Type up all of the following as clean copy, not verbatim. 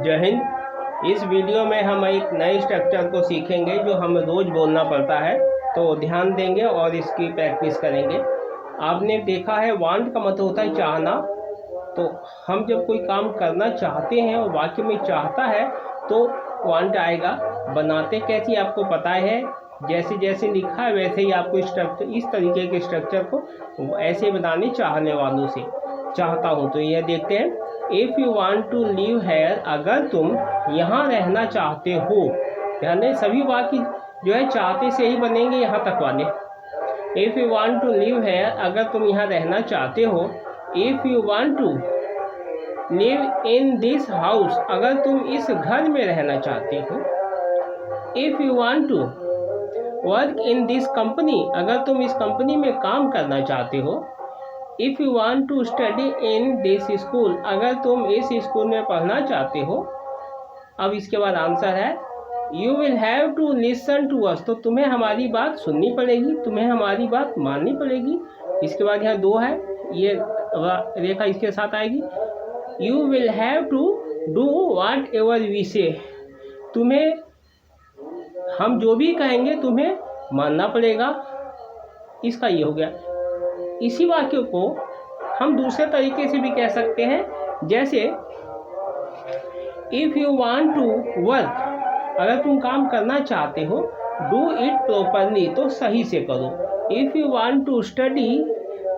जय हिंद। इस वीडियो में हम एक नए स्ट्रक्चर को सीखेंगे जो हमें रोज़ बोलना पड़ता है, तो ध्यान देंगे और इसकी प्रैक्टिस करेंगे। आपने देखा है वांट का मतलब होता है चाहना। तो हम जब कोई काम करना चाहते हैं और वाक्य में चाहता है तो वांट आएगा। बनाते कैसी आपको पता है, जैसे जैसे लिखा है वैसे ही आपको स्ट्रक्चर, इस तरीके के स्ट्रक्चर को ऐसे बनाने चाहने वालों से चाहता हूँ। तो यह देखते हैं। If you want to live here, अगर तुम यहाँ रहना चाहते हो। ध्यान दें, सभी वाक्य जो है चाहते से ही बनेंगे यहाँ तक वाले। If you want to live here, अगर तुम यहाँ रहना चाहते हो। If you want to live in this house, अगर तुम इस घर में रहना चाहते हो। If you want to work in this company, अगर तुम इस कंपनी में काम करना चाहते हो। If you want to study in this school, अगर तुम इस स्कूल में पढ़ना चाहते हो। अब इसके बाद आंसर है you will have to listen to us, तो तुम्हें हमारी बात सुननी पड़ेगी, तुम्हें हमारी बात माननी पड़ेगी। इसके बाद यहाँ दो है, ये रेखा इसके साथ आएगी। You will have to do whatever we say, तुम्हें हम जो भी कहेंगे तुम्हें मानना पड़ेगा। इसका ये हो गया। इसी वाक्य को हम दूसरे तरीके से भी कह सकते हैं, जैसे if you want to work, अगर तुम काम करना चाहते हो। डू इट प्रॉपरली, तो सही से करो। If you want to study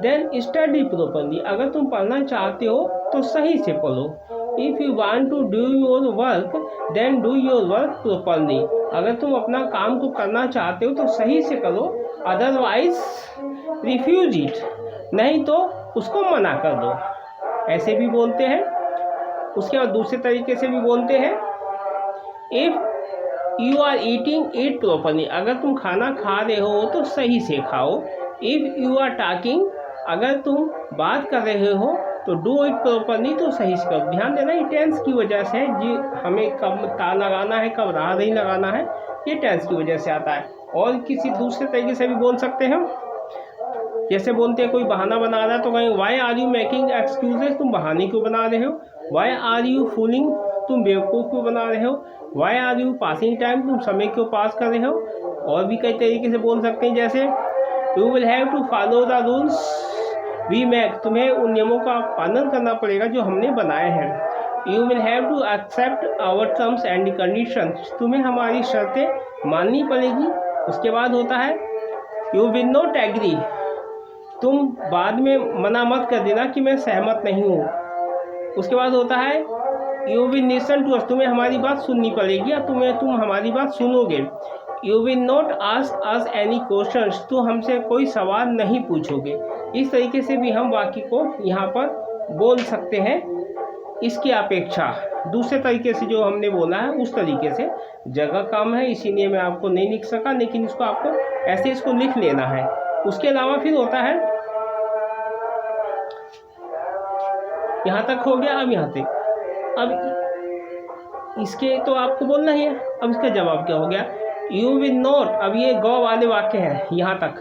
then study properly, अगर तुम पढ़ना चाहते हो तो सही से पढ़ो। If you want to do your work then do your work properly, अगर तुम अपना काम को करना चाहते हो तो सही से करो। अदरवाइज रिफ्यूज इट, नहीं तो उसको मना कर दो। ऐसे भी बोलते हैं। उसके बाद दूसरे तरीके से भी बोलते हैं। If you are eating it properly, अगर तुम खाना खा रहे हो तो सही से खाओ। इफ़ यू आर टॉकिंग, अगर तुम बात कर रहे हो तो डू इट प्रॉपरली, तो सही से करो। ध्यान देना, ये टेंस की वजह से है जी, हमें कब ता लगाना है कब राह नहीं लगाना है, ये टेंस की वजह से आता है। और किसी दूसरे तरीके से भी बोल सकते हैं, जैसे बोलते हैं कोई बहाना बना रहा है तो कहें why are you making excuses, तुम बहाने क्यों बना रहे हो। वाई आर यू फूलिंग, तुम बेवकूफ़ क्यों बना रहे हो। Why are you passing time, तुम समय क्यों पास कर रहे हो। और भी कई तरीके से बोल सकते हैं, जैसे you will have to follow the rules we make, तुम्हें उन नियमों का पालन करना पड़ेगा जो हमने बनाए हैं। You will have to accept our terms and conditions, तुम्हें हमारी शर्तें माननी पड़ेगी। उसके बाद होता है यू विल नॉट एग्री, तुम बाद में मना मत कर देना कि मैं सहमत नहीं हूँ। उसके बाद होता है you will listen to us, तुम्हें हमारी बात सुननी पड़ेगी या तुम हमारी बात सुनोगे। You will not ask us any questions, तो हमसे कोई सवाल नहीं पूछोगे। इस तरीके से भी हम वाक्य को यहाँ पर बोल सकते हैं। इसकी अपेक्षा दूसरे तरीके से जो हमने बोला है उस तरीके से जगह कम है, इसीलिए मैं आपको नहीं लिख सका, लेकिन इसको आपको ऐसे इसको लिख लेना है। उसके अलावा फिर होता है, यहाँ तक हो गया। अब यहाँ तक, अब इसके तो आपको बोलना ही है। अब इसका जवाब क्या हो गया, यू विल नॉट। अब ये गौ वाले वाक्य हैं, यहाँ तक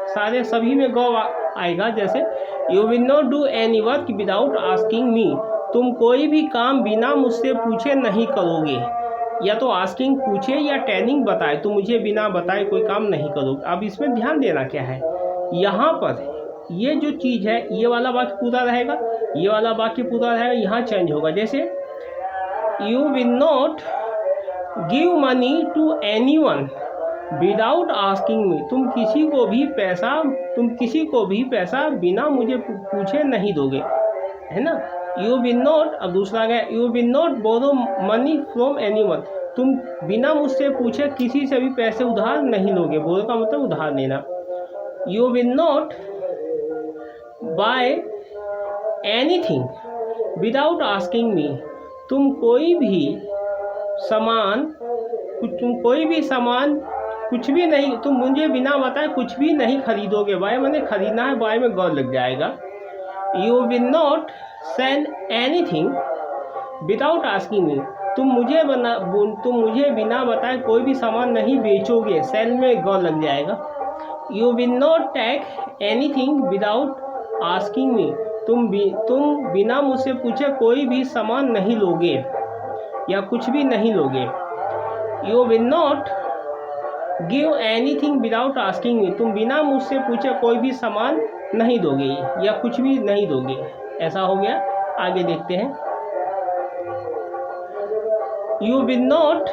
सारे सभी में गौ आएगा। जैसे you will not do any work without asking me, तुम कोई भी काम बिना मुझसे पूछे नहीं करोगे। या तो आस्किंग पूछे या टेलिंग बताए, तो मुझे बिना बताए कोई काम नहीं करोगे। अब इसमें ध्यान देना क्या है, यहाँ पर ये जो चीज़ है, ये वाला वाक्य पूरा रहेगा, ये वाला वाक्य पूरा रहेगा, यहाँ चेंज होगा। जैसे you will not give money to anyone without asking me, तुम किसी को भी पैसा बिना मुझे पूछे नहीं दोगे, है ना। यू विल नॉट, अब दूसरा गया, you will not borrow money from anyone, तुम बिना मुझसे पूछे किसी से भी पैसे उधार नहीं लोगे। बोरो का मतलब उधार लेना। You will not buy anything without asking me, तुम कोई भी सामान कुछ भी नहीं, तुम मुझे बिना बताए कुछ भी नहीं खरीदोगे। बाय मैंने खरीदना है, बाय में गौर लग जाएगा। You will not sell anything without asking me, तुम मुझे बिना बताए कोई भी सामान नहीं बेचोगे। सेल में गौर लग जाएगा। You will not take anything without asking me, तुम बिना मुझसे पूछे कोई भी सामान नहीं लोगे। या कुछ भी नहीं लोगे। You will not give anything without asking me, तुम बिना मुझसे पूछे कोई भी सामान नहीं दोगे या कुछ भी नहीं दोगे। ऐसा हो गया। आगे देखते हैं। यू विल नॉट,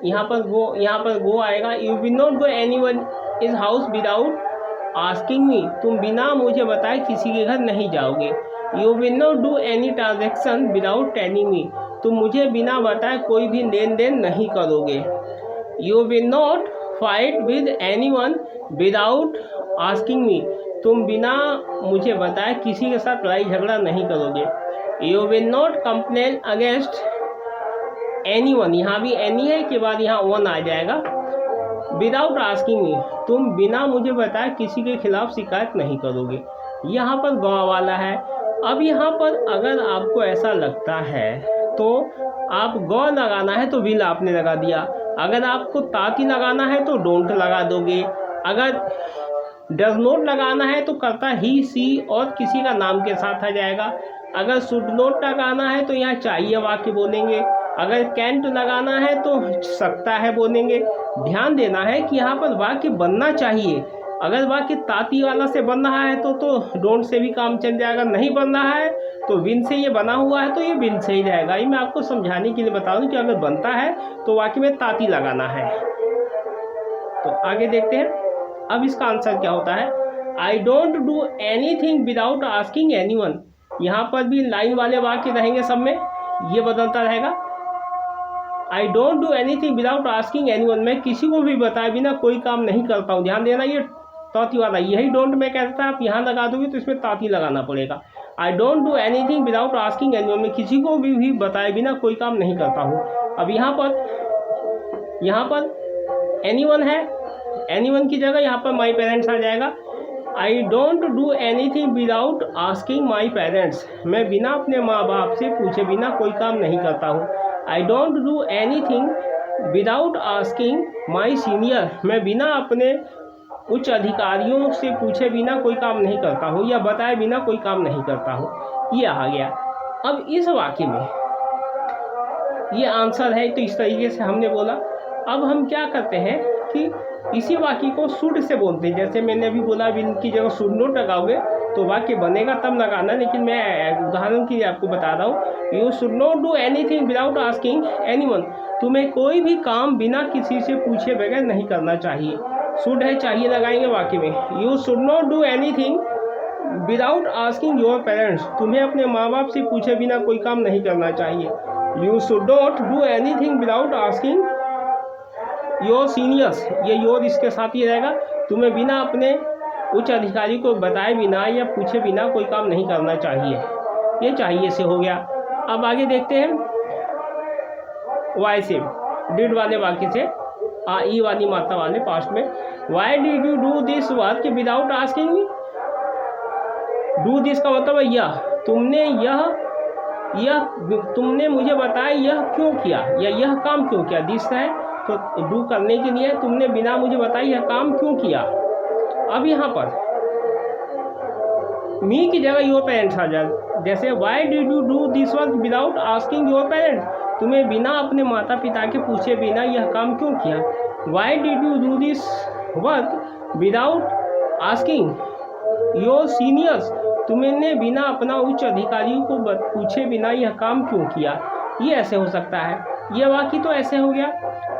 यहाँ पर गो आएगा। You will not go anyone is house without asking me, तुम बिना मुझे बताए किसी के घर नहीं जाओगे। You will not do any transaction without telling me, तुम मुझे बिना बताए कोई भी लेन देन नहीं करोगे। You will not fight with anyone without asking me, तुम बिना मुझे बताए किसी के साथ लड़ाई झगड़ा नहीं करोगे। You will not complain against anyone, यहाँ भी एनी है के बाद यहाँ वन आ जाएगा। विदाउट आस्किंग मी, तुम बिना मुझे बताए किसी के खिलाफ शिकायत नहीं करोगे। यहाँ पर गौ वाला है। अब यहाँ पर अगर आपको ऐसा लगता है तो आप गौ लगाना है तो विल आपने लगा दिया। अगर आपको ताती लगाना है तो डोंट लगा दोगे। अगर डज नॉट लगाना है तो करता ही सी और किसी का नाम के साथ आ जाएगा। अगर शुड नॉट लगाना है तो यहाँ चाहिए वाक्य बोलेंगे। अगर कैंट लगाना है तो सकता है बोलेंगे। ध्यान देना है कि यहाँ पर वाक्य बनना चाहिए। अगर वाक्य ताती वाला से बन रहा है तो डोंट से भी काम चल जाएगा। नहीं बन रहा है तो विन से ये बना हुआ है तो ये विन से ही रहेगा। ये मैं आपको समझाने के लिए बता दूं कि अगर बनता है तो वाक्य में ताती लगाना है। तो आगे देखते हैं। अब इसका आंसर क्या होता है। I don't do anything without asking anyone, यहाँ पर भी लाइन वाले वाक्य रहेंगे सब में, ये बदलता रहेगा। I don't do anything without asking anyone, मैं किसी को भी बताए बिना कोई काम नहीं करता हूँ। ध्यान देना, ये ताती वाला, यही डोंट मैं कहता था, आप यहाँ लगा दोगे तो इसमें ताती लगाना पड़ेगा। I don't do anything without asking anyone, मैं किसी को भी बताए बिना कोई काम नहीं करता हूँ। अब यहाँ पर एनीवन है, एनीवन की जगह यहाँ पर माई पेरेंट्स आ जाएगा। I don't do anything without asking my parents, मैं बिना अपने माँ बाप से पूछे बिना कोई काम नहीं करता हूँ। I don't do anything without asking my senior, मैं बिना अपने उच्च अधिकारियों से पूछे बिना कोई काम नहीं करता हूँ या बताए बिना कोई काम नहीं करता हूँ। ये आ गया। अब इस वाक्य में ये आंसर है, तो इस तरीके से हमने बोला। अब हम क्या करते हैं कि इसी वाक्य को शुड से बोलते हैं। जैसे मैंने अभी बोला, विल की जगह शुड नॉट लगाओगे तो वाक्य बनेगा तब लगाना, लेकिन मैं उदाहरण के लिए आपको बता रहा हूँ। You should not do anything without asking anyone, तुम्हें कोई भी काम बिना किसी से पूछे बगैर नहीं करना चाहिए। शुड है, चाहिए लगाएंगे वाक्य में। You should not do anything without asking your parents, तुम्हें अपने माँ बाप से पूछे बिना कोई काम नहीं करना चाहिए। You should not do anything without asking your seniors, ये योर इसके साथ ही रहेगा। तुम्हें बिना अपने उच्च अधिकारी को बताए बिना या पूछे बिना कोई काम नहीं करना चाहिए। ये चाहिए से हो गया। अब आगे देखते हैं। वाई से डिड वाले वाक्य से ई वाली मात्रा वाले पास्ट में। Y did you do this work without asking me, do this का मतलब है यह, तुमने मुझे बताया यह क्यों किया या यह काम क्यों किया। दिस है तो डू करने के लिए, तुमने बिना मुझे बताए यह काम क्यों किया। अब यहाँ पर मी की जगह योर पेरेंट्स आ जाए। जैसे why did you do this work without asking your parents, तुम्हें बिना अपने माता पिता के पूछे बिना यह काम क्यों किया। Why did you do this work without asking your seniors, तुमने बिना अपना उच्च अधिकारियों को पूछे बिना यह काम क्यों किया। ये ऐसे हो सकता है। यह वाक्य तो ऐसे हो गया।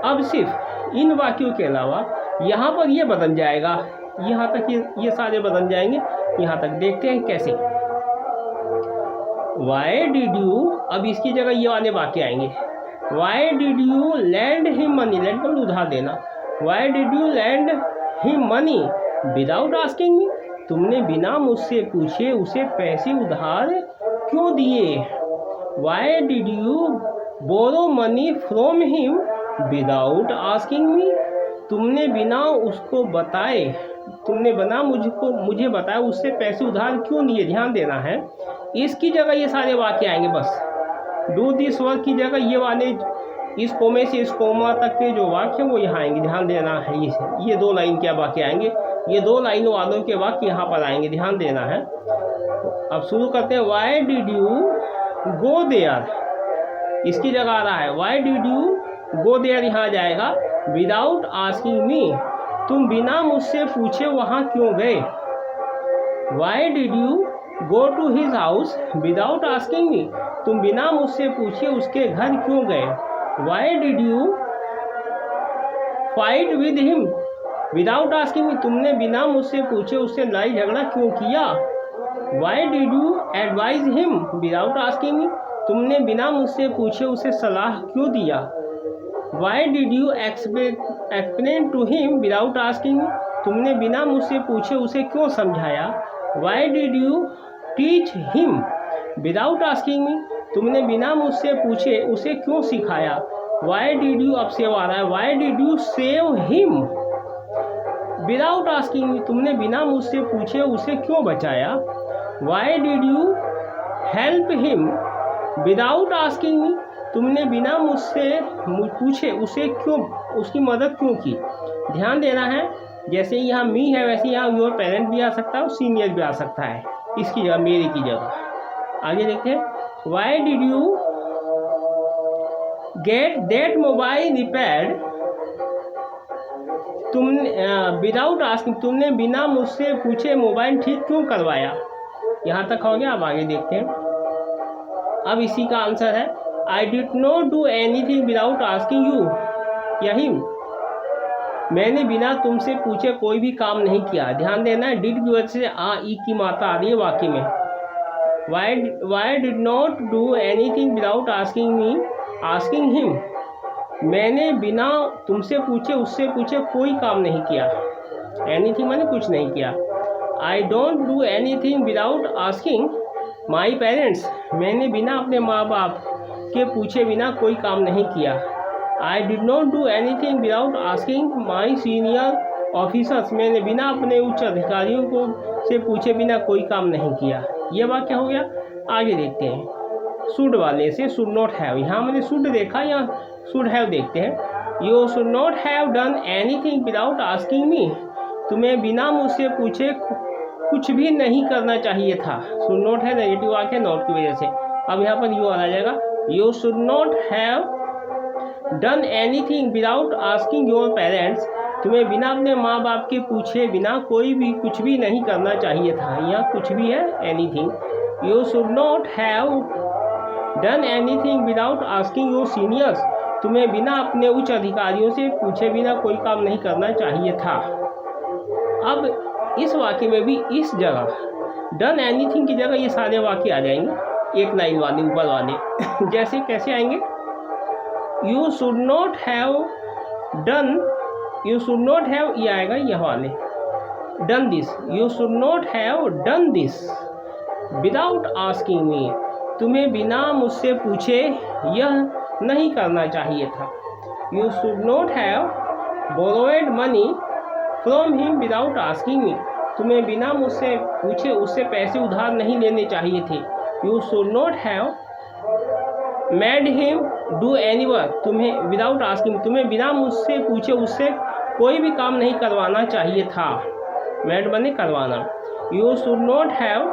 अब सिर्फ इन वाक्यों के अलावा यहाँ पर ये बदल जाएगा, यहाँ तक ये सारे बदल जाएंगे। यहाँ तक देखते हैं कैसे। वाई डिड यू, अब इसकी जगह ये वाले वाक्य आएंगे। Why did you lend him money, lend को उधार देना। Why did you lend him money without asking me, तुमने बिना मुझसे पूछे उसे पैसे उधार क्यों दिए। Why did you borrow money from him without asking me, तुमने बिना उसको बताए, तुमने बिना मुझे बताया उससे पैसे उधार क्यों लिए। ध्यान देना है, इसकी जगह ये सारे वाक्य आएंगे। बस डू दिस वर्क की जगह ये वाले इस कोमे से इस कोमा तक के जो वाक्य वो यहाँ आएंगे। ध्यान देना है, ये दो लाइन के वाक्य आएंगे। ये 2 लाइनों वालों के वाक्य यहाँ पर आएंगे, ध्यान देना है। अब शुरू करते हैं। Why did you go there, इसकी जगह आ रहा है why did you go there, यहाँ जाएगा विदाउट आस्किंग मी, तुम बिना मुझसे पूछे वहाँ क्यों गए। Why did you go to his house without asking me, तुम बिना मुझसे पूछे उसके घर क्यों गए। Why did you fight with him without asking me, तुमने बिना मुझसे पूछे उससे लड़ाई झगड़ा क्यों किया। Why did you advise him without asking me, तुमने बिना मुझसे पूछे उसे सलाह क्यों दिया। Why did you explain to him without asking me, तुमने बिना मुझसे पूछे उसे क्यों समझाया। Y did you teach him without asking me, तुमने बिना मुझसे पूछे उसे क्यों सिखाया। वाई डिड यू, अब सेव आ रहा है, why did you save him without asking me, तुमने बिना मुझसे पूछे उसे क्यों बचाया। Y did you help him without asking me, तुमने बिना मुझसे पूछे उसे क्यों, उसकी मदद क्यों की। ध्यान देना है, जैसे यहाँ मी है वैसे यहाँ योर पेरेंट भी आ सकता है और सीनियर भी आ सकता है, इसकी जगह मेरे की जगह। आगे देखते हैं। Why did you get that mobile repaired, तुमने विदाउट आस्किंग, तुमने बिना मुझसे पूछे मोबाइल ठीक क्यों करवाया। यहाँ तक हो गया। अब आगे देखते हैं। अब इसी का आंसर है I did not do anything without asking you, यही मैंने बिना तुमसे पूछे कोई भी काम नहीं किया। ध्यान देना है, डिड की वजह से आ ई की मात्रा आ रही है वाक्य में। Why did not do anything without asking me asking him, मैंने बिना तुमसे पूछे उससे पूछे कोई काम नहीं किया। एनीथिंग मैंने कुछ नहीं किया। I don't do anything without asking my parents, मैंने बिना अपने माँ बाप के पूछे बिना कोई काम नहीं किया। I did not do anything without asking my senior officers, मैंने बिना अपने उच्च अधिकारियों को से पूछे बिना कोई काम नहीं किया। ये वाक्य हो गया। आगे देखते हैं। शुड वाले से शुड नॉट हैव, यहाँ मैंने शुड देखा, यहाँ शुड हैव देखते हैं। You should not have done anything without asking me, तुम्हें बिना मुझसे पूछे कुछ भी नहीं करना चाहिए था। शुड नॉट है नेगेटिव वाक्य नॉट की वजह से। अब यहाँ पर यू आ जाएगा you should not have done anything without asking your parents, तुम्हें बिना अपने माँ बाप के पूछे बिना कोई भी कुछ भी नहीं करना चाहिए था। यहाँ कुछ भी है anything. You should not have done anything without asking your seniors, तुम्हें बिना अपने उच्च अधिकारियों से पूछे बिना कोई काम नहीं करना चाहिए था। अब इस वाक्य में भी इस जगह डन एनीथिंग की जगह ये सारे वाक्य आ जाएंगे, एक लाइन वाले ऊपर वाले। जैसे कैसे आएंगे, you should not have done, you should not have, ये आएगा यह वाले done this, you should not have done this without asking me, तुम्हें बिना मुझसे पूछे यह नहीं करना चाहिए था। You should not have borrowed money from him without asking me, तुम्हें बिना मुझसे पूछे उससे पैसे उधार नहीं लेने चाहिए थे। You should not have made him do any work, तुम्हें विदाउट आस्किंग, तुम्हें बिना मुझसे पूछे उससे कोई भी काम नहीं करवाना चाहिए था। मेड बने करवाना। You should not have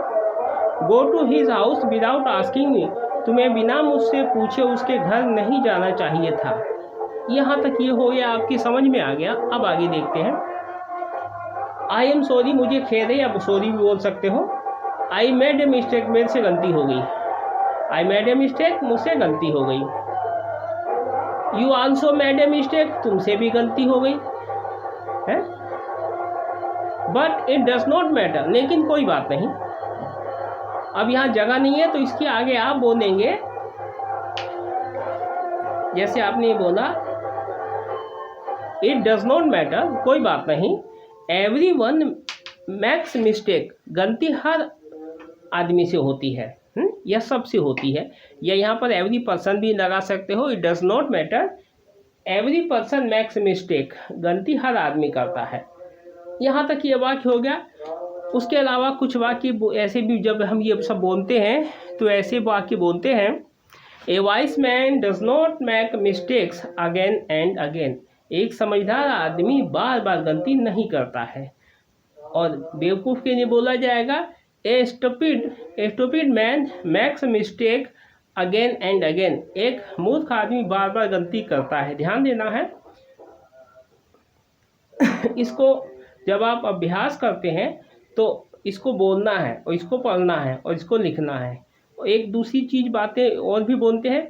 go to his house without asking me, तुम्हें बिना मुझसे पूछे उसके घर नहीं जाना चाहिए था। यहाँ तक ये हो गया, आपकी समझ में आ गया। अब आगे देखते हैं। आई एम सॉरी, मुझे खेद है, या सॉरी भी बोल सकते हो। आई मेड ए मिस्टेक, मेरे से गलती हो गई। आई मेड ए मिस्टेक, मुझसे गलती हो गई। You also made a mistake, तुमसे भी गलती हो गई है। But it does not matter, लेकिन कोई बात नहीं। अब यहाँ जगह नहीं है तो इसके आगे आप बोलेंगे, जैसे आपने बोला इट डज नॉट मैटर, कोई बात नहीं। एवरी वन मैक्स मिस्टेक, गलती हर आदमी से होती है, यह सबसे होती है। या यहाँ पर एवरी पर्सन भी लगा सकते हो। It does not matter, every person max mistake, गलती हर आदमी करता है। यहाँ तक ये वाक्य हो गया। उसके अलावा कुछ वाक्य ऐसे भी, जब हम ये सब बोलते हैं तो ऐसे वाक्य बोलते हैं, a wise man does not make mistakes again and again, एक समझदार आदमी बार बार गलती नहीं करता है। और बेवकूफ़ के लिए बोला जाएगा a stupid man makes mistake again and again. एक मूर्ख आदमी बार बार गलती करता है। ध्यान देना है इसको जब आप अभ्यास करते हैं तो इसको बोलना है और इसको पढ़ना है और इसको लिखना है। एक दूसरी चीज़ बातें और भी बोलते हैं,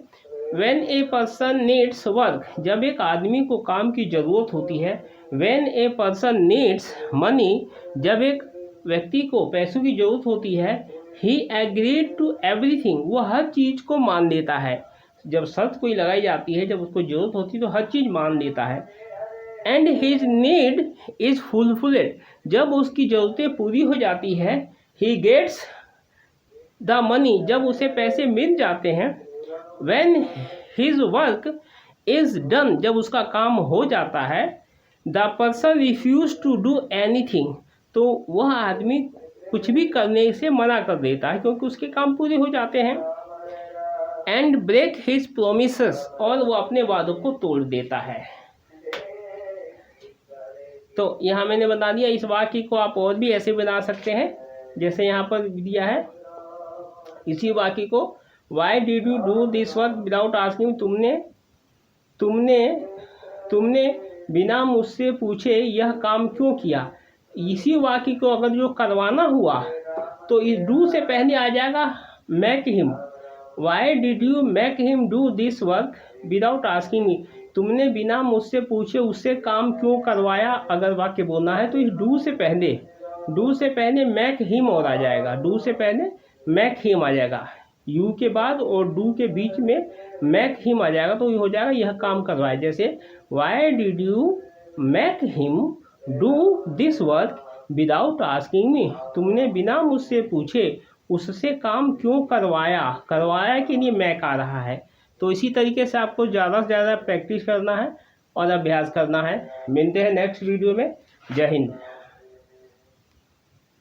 when a person needs work, जब एक आदमी को काम की ज़रूरत होती है। When a person needs money, जब एक व्यक्ति को पैसों की ज़रूरत होती है। ही एग्रीड टू एवरीथिंग, वो हर चीज़ को मान लेता है। जब शर्त कोई लगाई जाती है, जब उसको ज़रूरत होती है तो हर चीज़ मान लेता है। And his need is fulfilled, जब उसकी ज़रूरतें पूरी हो जाती है। ही गेट्स द मनी, जब उसे पैसे मिल जाते हैं। When his work is done, जब उसका काम हो जाता है। The person refuse to do anything, तो वह आदमी कुछ भी करने से मना कर देता है क्योंकि उसके काम पूरे हो जाते हैं। एंड ब्रेक हिज प्रोमिसेस, और वो अपने वादों को तोड़ देता है। तो यहाँ मैंने बता दिया। इस वाक्य को आप और भी ऐसे बना सकते हैं जैसे यहाँ पर दिया है। इसी वाक्य को, Y did you do this work without asking, तुमने बिना मुझसे पूछे यह काम क्यों किया। इसी वाक्य को अगर जो करवाना हुआ तो इस डू से पहले आ जाएगा make him. Y did you make him do this work without asking me, तुमने बिना मुझसे पूछे उससे काम क्यों करवाया। अगर वाक्य बोलना है तो इस डू से पहले मैक हिम और आ जाएगा। डू से पहले मैक हिम आ जाएगा, यू के बाद और डू के बीच में मैक हिम आ जाएगा, तो ये हो जाएगा यह काम करवाए। जैसे why did you make him do this work without asking me, तुमने बिना मुझसे पूछे उससे काम क्यों करवाया के लिए मैक आ रहा है। तो इसी तरीके से आपको ज़्यादा से ज़्यादा प्रैक्टिस करना है और अभ्यास करना है। मिलते हैं नेक्स्ट वीडियो में। जय हिंद।